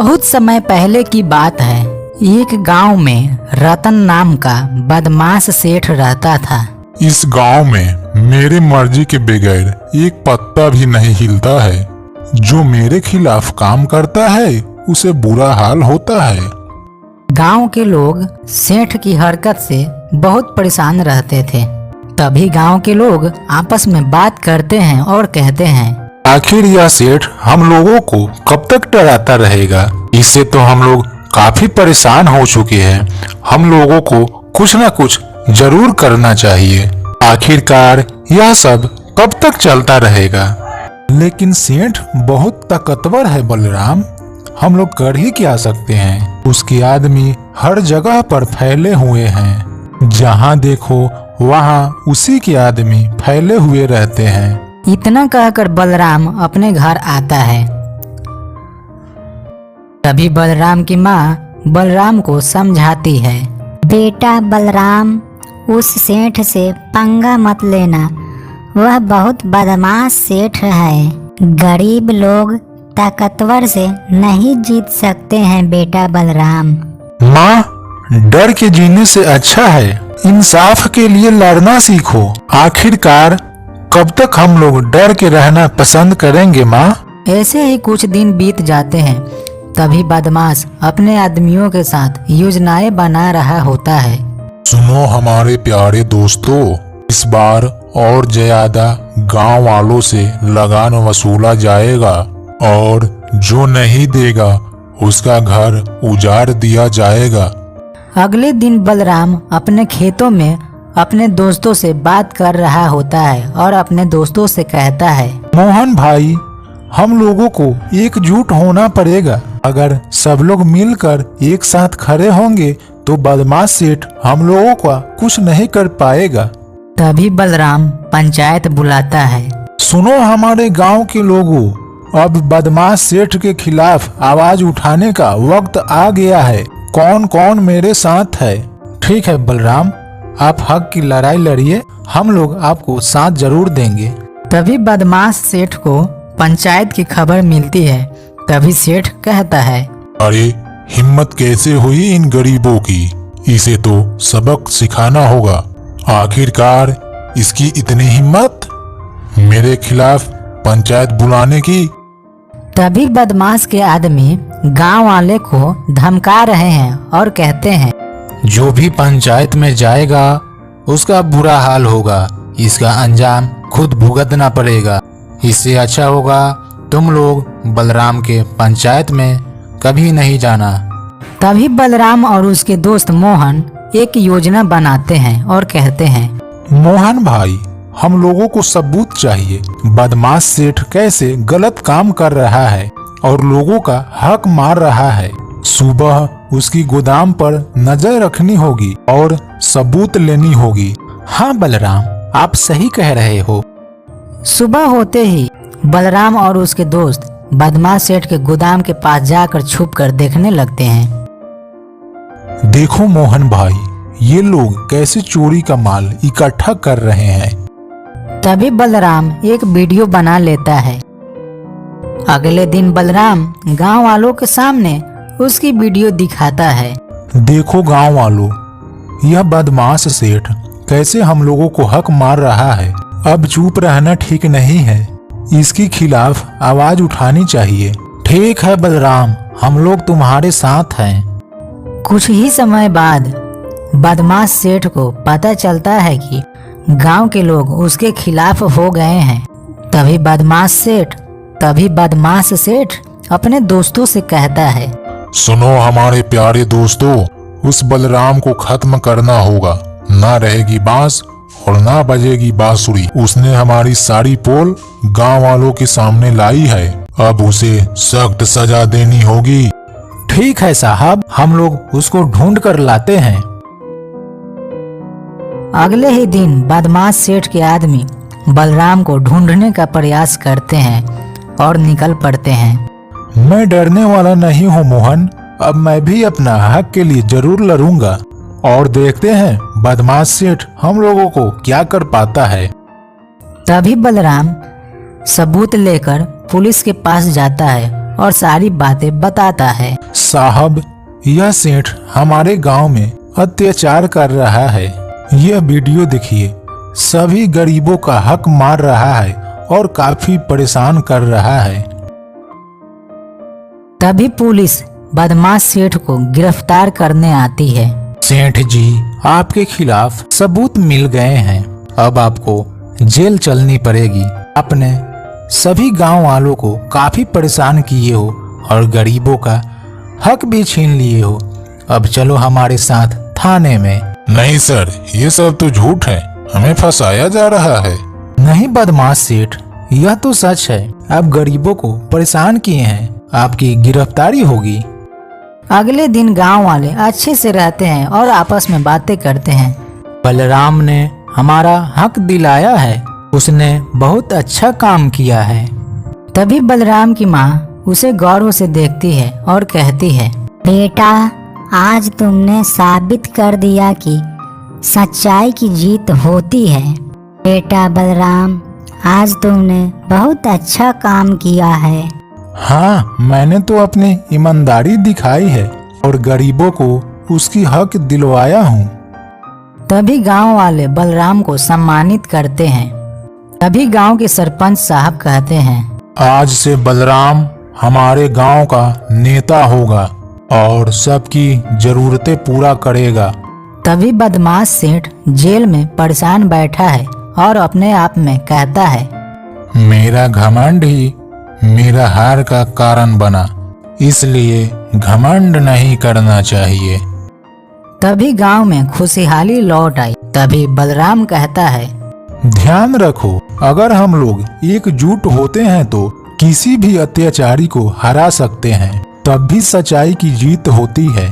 बहुत समय पहले की बात है। एक गांव में रतन नाम का बदमाश सेठ रहता था। इस गांव में मेरे मर्जी के बगैर एक पत्ता भी नहीं हिलता है। जो मेरे खिलाफ काम करता है उसे बुरा हाल होता है। गांव के लोग सेठ की हरकत से बहुत परेशान रहते थे। तभी गांव के लोग आपस में बात करते हैं और कहते हैं, आखिर यह सेठ हम लोगों को कब तक डराता रहेगा। इससे तो हम लोग काफी परेशान हो चुके हैं। हम लोगों को कुछ न कुछ जरूर करना चाहिए। आखिरकार यह सब कब तक चलता रहेगा। लेकिन सेठ बहुत ताकतवर है बलराम, हम लोग कर ही क्या सकते हैं। उसके आदमी हर जगह पर फैले हुए हैं। जहाँ देखो वहाँ उसी के आदमी फैले हुए रहते हैं। इतना कहकर बलराम अपने घर आता है। तभी बलराम की माँ बलराम को समझाती है, बेटा बलराम, उस सेठ से पंगा मत लेना, वह बहुत बदमाश सेठ है। गरीब लोग ताकतवर से नहीं जीत सकते हैं बेटा बलराम। माँ, डर के जीने से अच्छा है इंसाफ के लिए लड़ना सीखो। आखिरकार कब तक हम लोग डर के रहना पसंद करेंगे माँ। ऐसे ही कुछ दिन बीत जाते हैं। तभी बदमाश अपने आदमियों के साथ योजनाएं बना रहा होता है। सुनो हमारे प्यारे दोस्तों, इस बार और ज्यादा गांव वालों से लगान वसूला जाएगा और जो नहीं देगा उसका घर उजाड़ दिया जाएगा। अगले दिन बलराम अपने खेतों में अपने दोस्तों से बात कर रहा होता है और अपने दोस्तों से कहता है, मोहन भाई, हम लोगों को एकजुट होना पड़ेगा। अगर सब लोग मिलकर एक साथ खड़े होंगे तो बदमाश सेठ हम लोगों का कुछ नहीं कर पाएगा। तभी बलराम पंचायत बुलाता है। सुनो हमारे गांव के लोगों, अब बदमाश सेठ के खिलाफ आवाज उठाने का वक्त आ गया है। कौन कौन मेरे साथ है? ठीक है बलराम, आप हक की लड़ाई लड़िए, हम लोग आपको साथ जरूर देंगे। तभी बदमाश सेठ को पंचायत की खबर मिलती है। तभी सेठ कहता है, अरे हिम्मत कैसे हुई इन गरीबों की, इसे तो सबक सिखाना होगा। आखिरकार इसकी इतनी हिम्मत मेरे खिलाफ पंचायत बुलाने की। तभी बदमाश के आदमी गांव वाले को धमका रहे हैं और कहते हैं, जो भी पंचायत में जाएगा उसका बुरा हाल होगा, इसका अंजाम खुद भुगतना पड़ेगा। इससे अच्छा होगा तुम लोग बलराम के पंचायत में कभी नहीं जाना। तभी बलराम और उसके दोस्त मोहन एक योजना बनाते हैं और कहते हैं, मोहन भाई, हम लोगों को सबूत चाहिए। बदमाश सेठ कैसे गलत काम कर रहा है और लोगों का हक मार रहा है। सुबह उसकी गोदाम पर नजर रखनी होगी और सबूत लेनी होगी। हाँ बलराम, आप सही कह रहे हो। सुबह होते ही बलराम और उसके दोस्त बदमाश सेठ के गोदाम के पास जाकर छुपकर देखने लगते हैं। देखो मोहन भाई, ये लोग कैसे चोरी का माल इकट्ठा कर रहे हैं। तभी बलराम एक वीडियो बना लेता है। अगले दिन बलराम गांव वालों के सामने उसकी वीडियो दिखाता है। देखो गांव वालों, यह बदमाश सेठ कैसे हम लोगों को हक मार रहा है। अब चुप रहना ठीक नहीं है, इसके खिलाफ आवाज उठानी चाहिए। ठीक है बलराम, हम लोग तुम्हारे साथ हैं। कुछ ही समय बाद बदमाश सेठ को पता चलता है कि गांव के लोग उसके खिलाफ हो गए हैं। तभी बदमाश सेठ अपने दोस्तों से कहता है, सुनो हमारे प्यारे दोस्तों, उस बलराम को खत्म करना होगा। ना रहेगी बांस और ना बजेगी बांसुरी। उसने हमारी सारी पोल गांव वालों के सामने लाई है। अब उसे सख्त सजा देनी होगी। ठीक है साहब, हम लोग उसको ढूंढ कर लाते हैं। अगले ही दिन बदमाश सेठ के आदमी बलराम को ढूंढने का प्रयास करते हैं और निकल पड़ते हैं। मैं डरने वाला नहीं हूँ मोहन, अब मैं भी अपना हक के लिए जरूर लड़ूंगा और देखते हैं बदमाश सेठ हम लोगों को क्या कर पाता है। तभी बलराम सबूत लेकर पुलिस के पास जाता है और सारी बातें बताता है। साहब, यह सेठ हमारे गांव में अत्याचार कर रहा है। यह वीडियो देखिए, सभी गरीबों का हक मार रहा है और काफी परेशान कर रहा है। तभी पुलिस बदमाश सेठ को गिरफ्तार करने आती है। सेठ जी, आपके खिलाफ सबूत मिल गए हैं। अब आपको जेल चलनी पड़ेगी। आपने सभी गांव वालों को काफी परेशान किए हो और गरीबों का हक भी छीन लिए हो। अब चलो हमारे साथ थाने में। नहीं सर, ये सब तो झूठ है, हमें फंसाया जा रहा है। नहीं बदमाश सेठ, यह तो सच है। आप गरीबों को परेशान किए हैं, आपकी गिरफ्तारी होगी। अगले दिन गांव वाले अच्छे से रहते हैं और आपस में बातें करते हैं। बलराम ने हमारा हक दिलाया है, उसने बहुत अच्छा काम किया है। तभी बलराम की माँ उसे गौर से देखती है और कहती है, बेटा, आज तुमने साबित कर दिया कि सच्चाई की जीत होती है। बेटा बलराम, आज तुमने बहुत अच्छा काम किया है। हाँ, मैंने तो अपनी ईमानदारी दिखाई है और गरीबों को उसकी हक दिलवाया हूँ। तभी गांव वाले बलराम को सम्मानित करते हैं। तभी गांव के सरपंच साहब कहते हैं, आज से बलराम हमारे गांव का नेता होगा और सबकी जरूरतें पूरा करेगा। तभी बदमाश सेठ जेल में परेशान बैठा है और अपने आप में कहता है, मेरा घमंड ही मेरा हार का कारण बना, इसलिए घमंड नहीं करना चाहिए। तभी गांव में खुशहाली लौट आई। तभी बलराम कहता है, ध्यान रखो, अगर हम लोग एकजुट होते हैं तो किसी भी अत्याचारी को हरा सकते हैं। तब भी सच्चाई की जीत होती है।